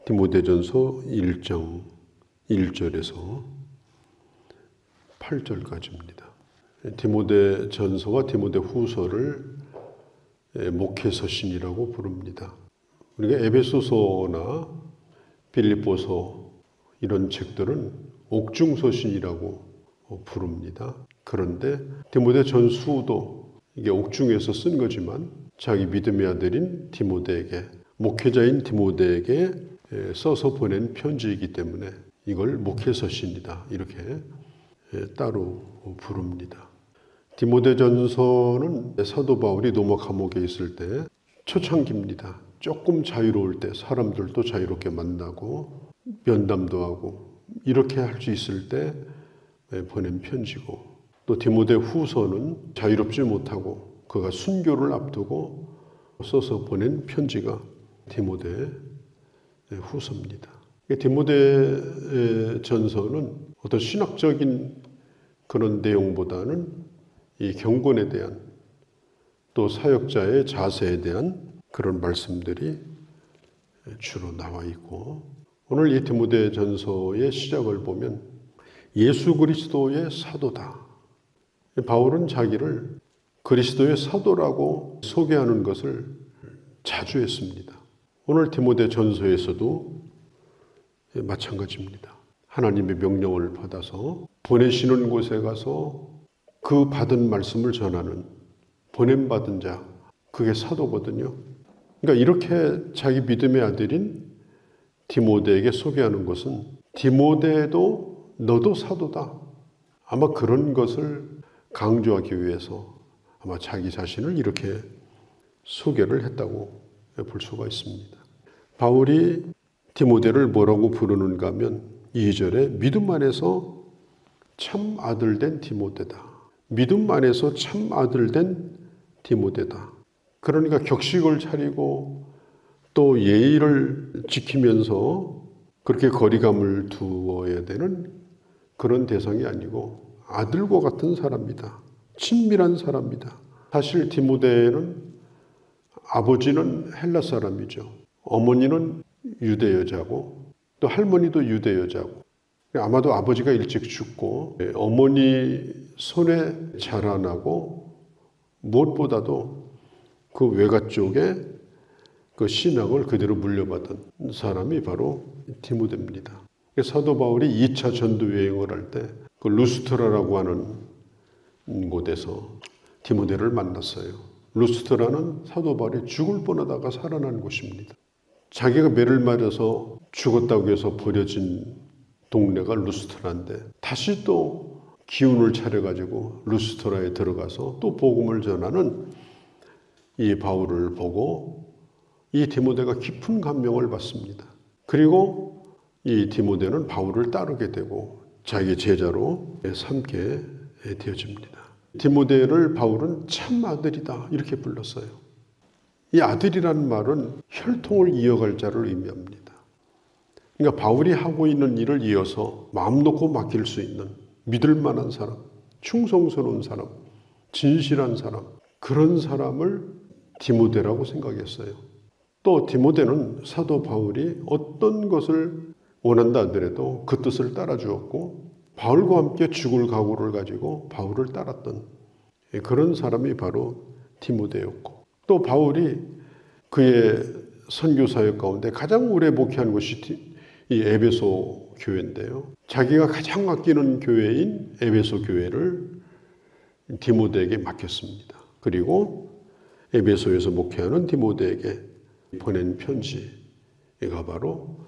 디모데전서 1장 1절에서 8절까지입니다. 디모데전서와 디모데후서를 목회서신이라고 부릅니다. 우리가 에베소서나 빌립보서 이런 책들은 옥중서신이라고 부릅니다. 그런데 디모데전서도 이게 옥중에서 쓴 거지만 자기 믿음의 아들인 디모데에게, 목회자인 디모데에게 써서 보낸 편지이기 때문에 이걸 목회서신이다 이렇게 따로 부릅니다. 디모데전서는 사도 바울이 로마 감옥에 있을 때 초창기입니다. 조금 자유로울 때 사람들도 자유롭게 만나고 면담도 하고 이렇게 할 수 있을 때 보낸 편지고, 또 디모데 후서는 자유롭지 못하고 그가 순교를 앞두고 써서 보낸 편지가 디모데 후서입니다. 디모데 전서는 어떤 신학적인 그런 내용보다는 이 경건에 대한, 또 사역자의 자세에 대한 그런 말씀들이 주로 나와 있고, 오늘 이 디모데 전서의 시작을 보면 예수 그리스도의 사도다. 바울은 자기를 그리스도의 사도라고 소개하는 것을 자주 했습니다. 오늘 디모데 전서에서도 마찬가지입니다. 하나님의 명령을 받아서 보내시는 곳에 가서 그 받은 말씀을 전하는 보냄받은 자, 그게 사도거든요. 그러니까 이렇게 자기 믿음의 아들인 디모데에게 소개하는 것은 디모데도 너도 사도다. 아마 그런 것을 강조하기 위해서 아마 자기 자신을 이렇게 소개를 했다고 볼 수가 있습니다. 바울이 디모데를 뭐라고 부르는가 하면 2절에 믿음 안에서 참 아들 된 디모데다. 믿음 안에서 참 아들 된 디모데다. 그러니까 격식을 차리고 또 예의를 지키면서 그렇게 거리감을 두어야 되는 그런 대상이 아니고 아들과 같은 사람이다. 친밀한 사람이다. 사실 디모데는 아버지는 헬라 사람이죠. 어머니는 유대 여자고 또 할머니도 유대 여자고, 아마도 아버지가 일찍 죽고 어머니 손에 자라나고 무엇보다도 그 외가 쪽에 그 신앙을 그대로 물려받은 사람이 바로 디모데입니다. 사도 바울이 2차 전도 여행을 할 때 그 루스트라라고 하는 곳에서 디모데를 만났어요. 루스트라는 사도 바울이 죽을 뻔하다가 살아난 곳입니다. 자기가 매를 맞아서 죽었다고 해서 버려진 동네가 루스트라인데 다시 또 기운을 차려가지고 루스트라에 들어가서 또 복음을 전하는 이 바울을 보고 이 디모데가 깊은 감명을 받습니다. 그리고 이 디모데는 바울을 따르게 되고 자기 제자로 삼게 되어집니다. 디모데를 바울은 참 아들이다 이렇게 불렀어요. 이 아들이라는 말은 혈통을 이어갈 자를 의미합니다. 그러니까 바울이 하고 있는 일을 이어서 마음 놓고 맡길 수 있는 믿을 만한 사람, 충성스러운 사람, 진실한 사람, 그런 사람을 디모데라고 생각했어요. 또 디모데는 사도 바울이 어떤 것을 원한다 하더라도 그 뜻을 따라 주었고 바울과 함께 죽을 각오를 가지고 바울을 따랐던 그런 사람이 바로 디모데였고, 또 바울이 그의 선교 사역 가운데 가장 오래 목회한 곳이 이 에베소 교회인데요. 자기가 가장 아끼는 교회인 에베소 교회를 디모데에게 맡겼습니다. 그리고 에베소에서 목회하는 디모데에게 보낸 편지가 바로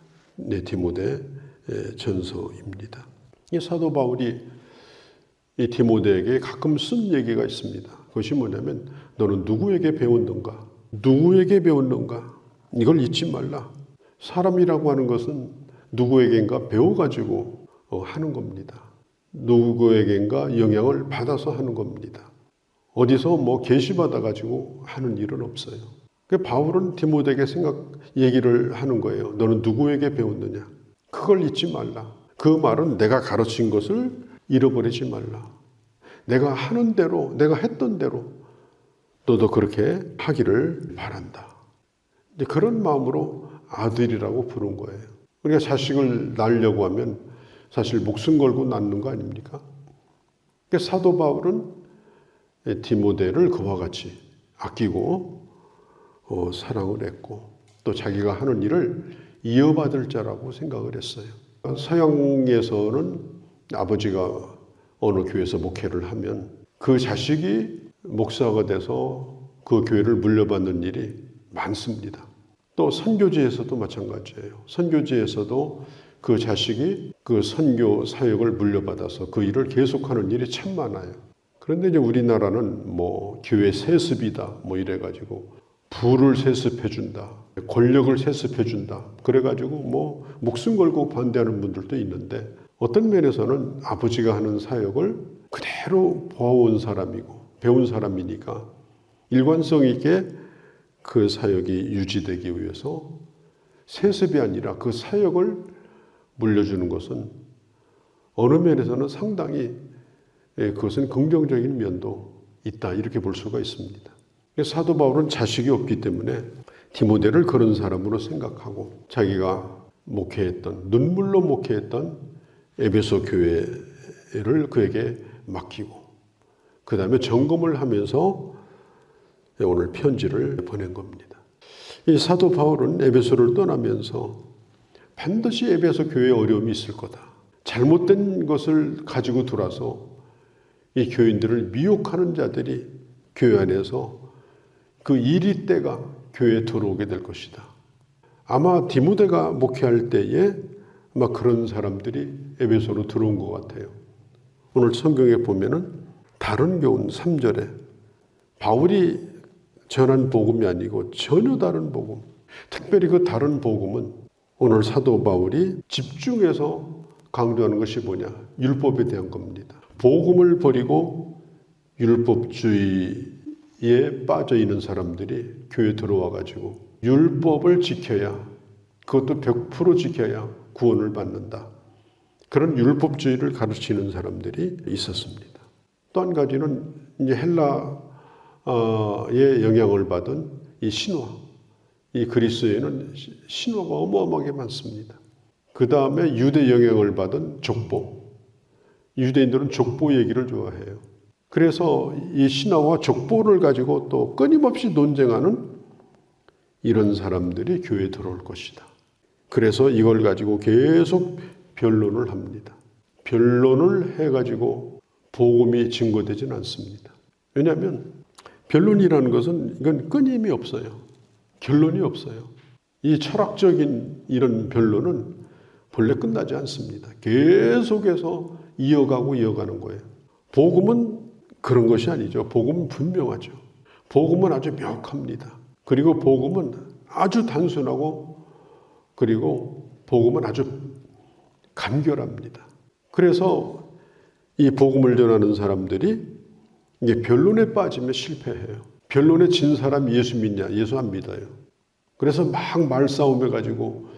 디모데 전서입니다. 이 사도 바울이 이 디모데에게 가끔 쓴 얘기가 있습니다. 그것이 뭐냐면 너는 누구에게 배웠는가? 누구에게 배웠는가? 이걸 잊지 말라. 사람이라고 하는 것은 누구에겐가 배워가지고 하는 겁니다. 누구에겐가 영향을 받아서 하는 겁니다. 어디서 계시받아가지고 하는 일은 없어요. 바울은 디모데에게 얘기를 하는 거예요. 너는 누구에게 배웠느냐? 그걸 잊지 말라. 그 말은 내가 가르친 것을 잃어버리지 말라. 내가 하는 대로, 내가 했던 대로 너도 그렇게 하기를 바란다. 이제 그런 마음으로 아들이라고 부른 거예요. 우리가 자식을 낳으려고 하면 사실 목숨 걸고 낳는 거 아닙니까? 그러니까 사도 바울은 디모데를 그와 같이 아끼고 사랑을 했고 또 자기가 하는 일을 이어받을 자라고 생각을 했어요. 서양에서는 아버지가 어느 교회에서 목회를 하면 그 자식이 목사가 돼서 그 교회를 물려받는 일이 많습니다. 또 선교지에서도 마찬가지예요. 선교지에서도 그 자식이 그 선교 사역을 물려받아서 그 일을 계속하는 일이 참 많아요. 그런데 이제 우리나라는 뭐 교회 세습이다 뭐 이래가지고 부를 세습해준다, 권력을 세습해준다. 그래가지고 뭐 목숨 걸고 반대하는 분들도 있는데 어떤 면에서는 아버지가 하는 사역을 그대로 보아온 사람이고 배운 사람이니까 일관성 있게 그 사역이 유지되기 위해서 세습이 아니라 그 사역을 물려주는 것은 어느 면에서는 상당히 그것은 긍정적인 면도 있다 이렇게 볼 수가 있습니다. 사도 바울은 자식이 없기 때문에 디모데를 그런 사람으로 생각하고 자기가 목회했던 눈물로 목회했던 에베소 교회를 그에게 맡기고 그 다음에 점검을 하면서 오늘 편지를 보낸 겁니다. 이 사도 바울은 에베소를 떠나면서 반드시 에베소 교회에 어려움이 있을 거다. 잘못된 것을 가지고 들어와서 이 교인들을 미혹하는 자들이 교회 안에서 그 이리 때가 교회에 들어오게 될 것이다. 아마 디모데가 목회할 때에 아마 그런 사람들이 에베소로 들어온 것 같아요. 오늘 성경에 보면은 다른 교훈 3절에 바울이 전한 복음이 아니고 전혀 다른 복음. 특별히 그 다른 복음은 오늘 사도 바울이 집중해서 강조하는 것이 뭐냐? 율법에 대한 겁니다. 복음을 버리고 율법주의에 빠져 있는 사람들이 교회에 들어와 가지고 율법을 지켜야 그것도 100% 지켜야 구원을 받는다. 그런 율법주의를 가르치는 사람들이 있었습니다. 또 한 가지는 이제 헬라의 영향을 받은 이 신화, 이 그리스에는 신화가 어마어마하게 많습니다. 그 다음에 유대 영향을 받은 족보, 유대인들은 족보 얘기를 좋아해요. 그래서 이 신화와 족보를 가지고 또 끊임없이 논쟁하는 이런 사람들이 교회에 들어올 것이다. 그래서 이걸 가지고 계속 변론을 합니다. 변론을 해가지고 복음이 증거되지는 않습니다. 왜냐하면 변론이라는 것은 이건 끊임이 없어요. 결론이 없어요. 이 철학적인 이런 변론은 본래 끝나지 않습니다. 계속해서 이어가는 거예요. 복음은 그런 것이 아니죠. 복음은 분명하죠. 복음은 아주 명확합니다. 그리고 복음은 아주 단순하고 그리고 복음은 아주 간결합니다. 그래서 이 복음을 전하는 사람들이 이게 변론에 빠지면 실패해요. 변론에 진 사람이 예수 믿냐? 예수 안 믿어요. 그래서 막 말싸움 해가지고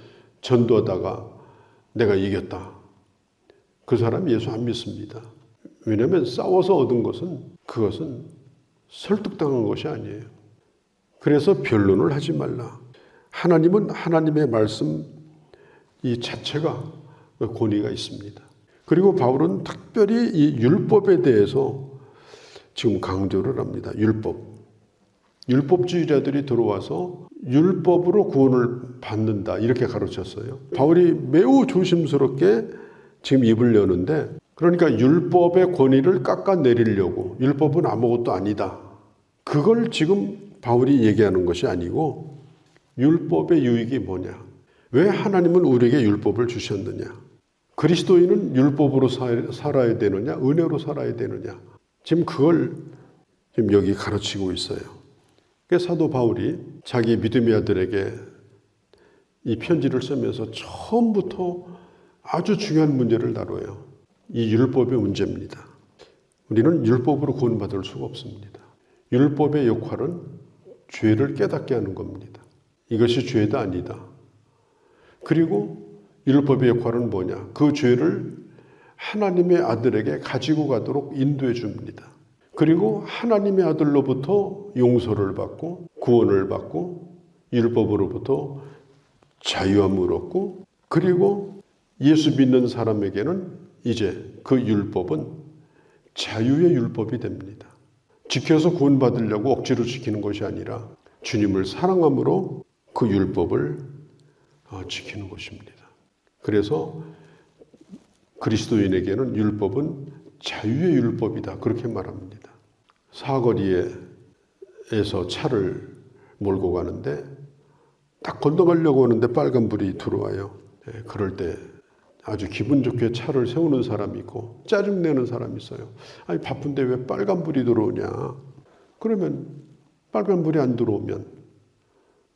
전도하다가 내가 이겼다. 그 사람이 예수 안 믿습니다. 왜냐하면 싸워서 얻은 것은 그것은 설득당한 것이 아니에요. 그래서 변론을 하지 말라. 하나님은 하나님의 말씀 이 자체가 권위가 있습니다. 그리고 바울은 특별히 이 율법에 대해서 지금 강조를 합니다. 율법주의자들이 들어와서 율법으로 구원을 받는다 이렇게 가르쳤어요. 바울이 매우 조심스럽게 지금 입을 여는데 그러니까 율법의 권위를 깎아내리려고 율법은 아무것도 아니다. 그걸 지금 바울이 얘기하는 것이 아니고 율법의 유익이 뭐냐. 왜 하나님은 우리에게 율법을 주셨느냐. 그리스도인은 율법으로 살아야 되느냐 은혜로 살아야 되느냐. 지금 그걸 지금 여기 가르치고 있어요. 그래서 사도 바울이 자기 믿음의 아들에게 이 편지를 쓰면서 처음부터 아주 중요한 문제를 다뤄요. 이 율법의 문제입니다. 우리는 율법으로 구원받을 수가 없습니다. 율법의 역할은 죄를 깨닫게 하는 겁니다. 이것이 죄다 아니다. 그리고 율법의 역할은 뭐냐? 그 죄를 하나님의 아들에게 가지고 가도록 인도해 줍니다. 그리고 하나님의 아들로부터 용서를 받고 구원을 받고 율법으로부터 자유함을 얻고, 그리고 예수 믿는 사람에게는 이제 그 율법은 자유의 율법이 됩니다. 지켜서 구원받으려고 억지로 지키는 것이 아니라 주님을 사랑함으로 그 율법을 지키는 것입니다. 그래서 그리스도인에게는 율법은 자유의 율법이다, 그렇게 말합니다. 사거리에서 차를 몰고 가는데 딱 건너가려고 하는데 빨간불이 들어와요. 그럴 때 아주 기분 좋게 차를 세우는 사람이 있고 짜증내는 사람이 있어요. 아니 바쁜데 왜 빨간불이 들어오냐. 그러면 빨간불이 안 들어오면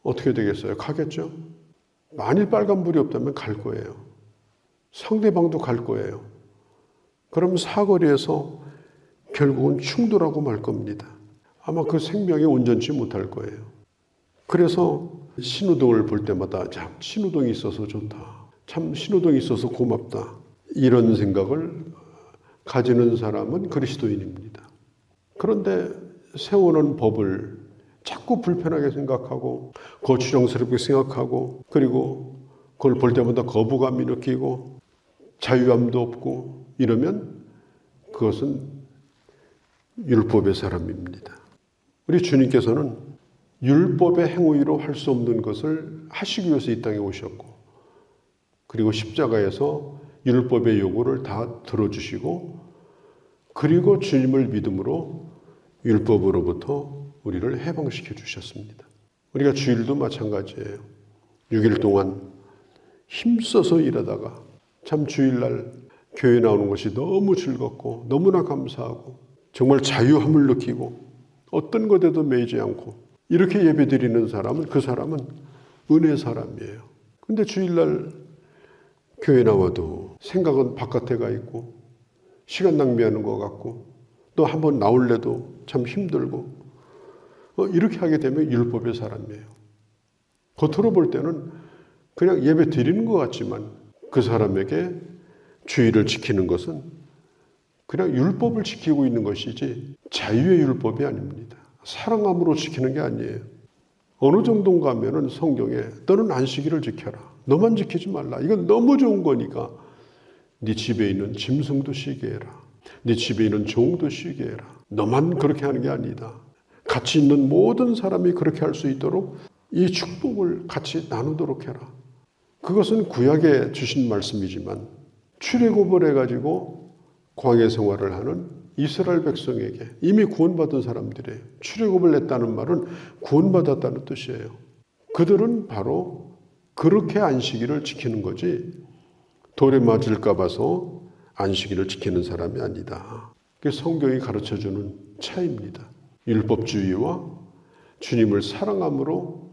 어떻게 되겠어요? 가겠죠? 만일 빨간불이 없다면 갈 거예요. 상대방도 갈 거예요. 그럼 사거리에서 결국은 충돌하고 말 겁니다. 아마 그 생명이 온전치 못할 거예요. 그래서 신호등을 볼 때마다 참 신호등이 있어서 좋다. 참 신호등이 있어서 고맙다. 이런 생각을 가지는 사람은 그리스도인입니다. 그런데 세우는 법을 자꾸 불편하게 생각하고 거추장스럽게 생각하고 그리고 그걸 볼 때마다 거부감이 느끼고 자유함도 없고 이러면 그것은 율법의 사람입니다. 우리 주님께서는 율법의 행위로 할 수 없는 것을 하시기 위해서 이 땅에 오셨고 그리고 십자가에서 율법의 요구를 다 들어주시고 그리고 주님을 믿음으로 율법으로부터 우리를 해방시켜 주셨습니다. 우리가 주일도 마찬가지예요. 6일 동안 힘써서 일하다가 참 주일날 교회 나오는 것이 너무 즐겁고 너무나 감사하고 정말 자유함을 느끼고 어떤 것에도 매이지 않고 이렇게 예배드리는 사람은 그 사람은 은혜 사람이에요. 근데 주일날 교회 나와도 생각은 바깥에 가 있고 시간 낭비하는 것 같고 또 한번 나올래도 참 힘들고 이렇게 하게 되면 율법의 사람이에요. 겉으로 볼 때는 그냥 예배 드리는 것 같지만 그 사람에게 주의를 지키는 것은 그냥 율법을 지키고 있는 것이지 자유의 율법이 아닙니다. 사랑함으로 지키는 게 아니에요. 어느 정도 가면은 성경에 너는 안식일을 지켜라. 너만 지키지 말라. 이건 너무 좋은 거니까 네 집에 있는 짐승도 쉬게 해라. 네 집에 있는 종도 쉬게 해라. 너만 그렇게 하는 게 아니다. 같이 있는 모든 사람이 그렇게 할 수 있도록 이 축복을 같이 나누도록 해라. 그것은 구약에 주신 말씀이지만 출애굽을 해가지고 광야 생활을 하는 이스라엘 백성에게 이미 구원받은 사람들이에요. 출애굽을 했다는 말은 구원받았다는 뜻이에요. 그들은 바로 그렇게 안식일을 지키는 거지 돌에 맞을까 봐서 안식일을 지키는 사람이 아니다. 그게 성경이 가르쳐주는 차이입니다. 율법주의와 주님을 사랑함으로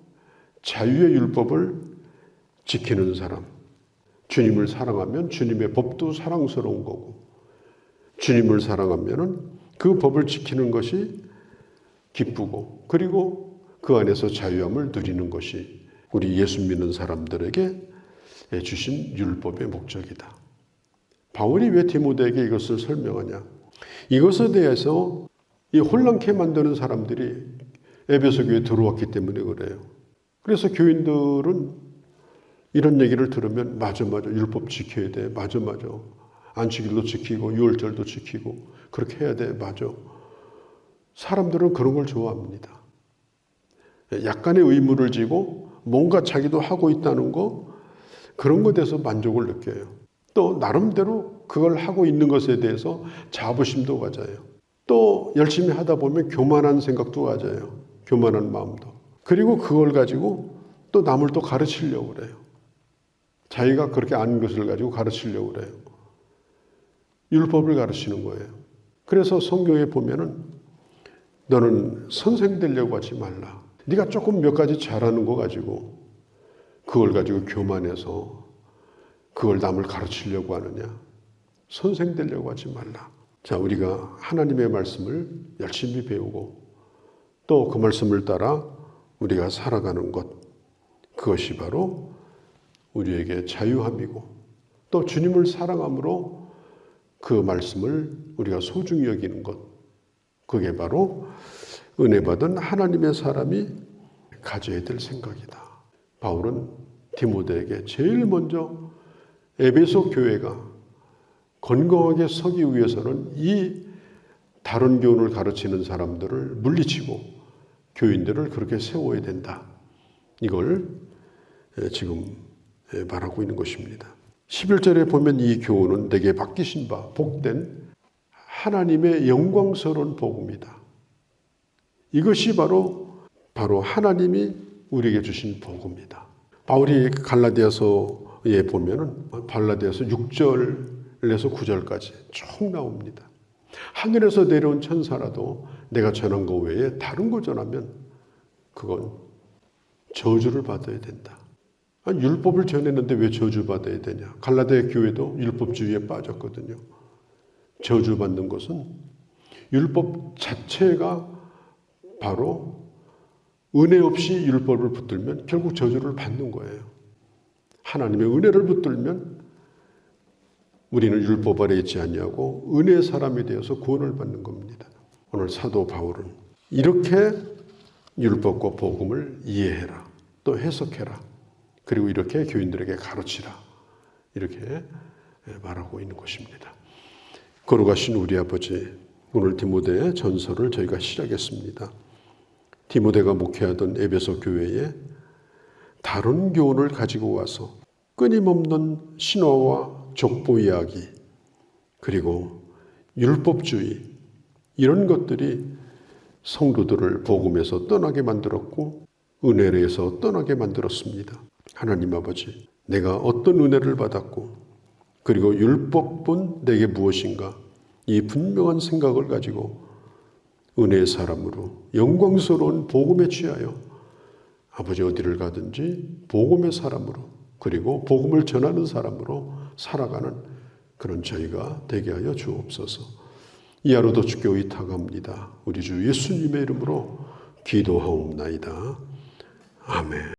자유의 율법을 지키는 사람. 주님을 사랑하면 주님의 법도 사랑스러운 거고 주님을 사랑하면 그 법을 지키는 것이 기쁘고 그리고 그 안에서 자유함을 누리는 것이 우리 예수 믿는 사람들에게 주신 율법의 목적이다. 바울이 왜 디모데에게 이것을 설명하냐? 이것에 대해서 이 혼란케 만드는 사람들이 에베소 교회에 들어왔기 때문에 그래요. 그래서 교인들은 이런 얘기를 들으면 맞아 율법 지켜야 돼. 맞아 안식일도 지키고 유월절도 지키고 그렇게 해야 돼. 맞아. 사람들은 그런 걸 좋아합니다. 약간의 의무를 지고 뭔가 자기도 하고 있다는 거 그런 것에 대해서 만족을 느껴요. 또 나름대로 그걸 하고 있는 것에 대해서 자부심도 가져요. 또 열심히 하다 보면 교만한 생각도 가져요. 교만한 마음도. 그리고 그걸 가지고 또 남을 또 가르치려고 그래요. 자기가 그렇게 아는 것을 가지고 가르치려고 그래요. 율법을 가르치는 거예요. 그래서 성경에 보면은 너는 선생 되려고 하지 말라. 네가 조금 몇 가지 잘하는 거 가지고 그걸 가지고 교만해서 그걸 남을 가르치려고 하느냐. 선생 되려고 하지 말라. 자, 우리가 하나님의 말씀을 열심히 배우고 또 그 말씀을 따라 우리가 살아가는 것, 그것이 바로 우리에게 자유함이고 또 주님을 사랑함으로 그 말씀을 우리가 소중히 여기는 것, 그게 바로 은혜 받은 하나님의 사람이 가져야 될 생각이다. 바울은 디모데에게 제일 먼저 에베소 교회가 건강하게 서기 위해서는 이 다른 교훈을 가르치는 사람들을 물리치고 교인들을 그렇게 세워야 된다. 이걸 지금 말하고 있는 것입니다. 11절에 보면 이 교훈은 내게 맡기신 바 복된 하나님의 영광스러운 복음이다. 이것이 바로 하나님이 우리에게 주신 복음이다. 바울이 갈라디아서에 보면은 갈라디아서 6절에서 9절까지 쭉 나옵니다. 하늘에서 내려온 천사라도 내가 전한 것 외에 다른 거 전하면 그건 저주를 받아야 된다. 아니, 율법을 전했는데 왜 저주받아야 되냐. 갈라디아 교회도 율법주의에 빠졌거든요. 저주받는 것은 율법 자체가 바로 은혜 없이 율법을 붙들면 결국 저주를 받는 거예요. 하나님의 은혜를 붙들면 우리는 율법 아래 있지 아니하고 은혜의 사람이 되어서 구원을 받는 겁니다. 오늘 사도 바울은 이렇게 율법과 복음을 이해해라. 또 해석해라. 그리고 이렇게 교인들에게 가르치라. 이렇게 말하고 있는 것입니다. 거룩하신 우리 아버지, 오늘 디모데의 전서를 저희가 시작했습니다. 디모데가 목회하던 에베소 교회에 다른 교훈을 가지고 와서 끊임없는 신화와 족보 이야기, 그리고 율법주의, 이런 것들이 성도들을 복음에서 떠나게 만들었고 은혜에서 떠나게 만들었습니다. 하나님 아버지, 내가 어떤 은혜를 받았고 그리고 율법은 내게 무엇인가, 이 분명한 생각을 가지고 은혜의 사람으로 영광스러운 복음에 취하여 아버지 어디를 가든지 복음의 사람으로, 그리고 복음을 전하는 사람으로 살아가는 그런 저희가 되게 하여 주옵소서. 이 하루도 주께 의탁합니다. 우리 주 예수님의 이름으로 기도하옵나이다. 아멘.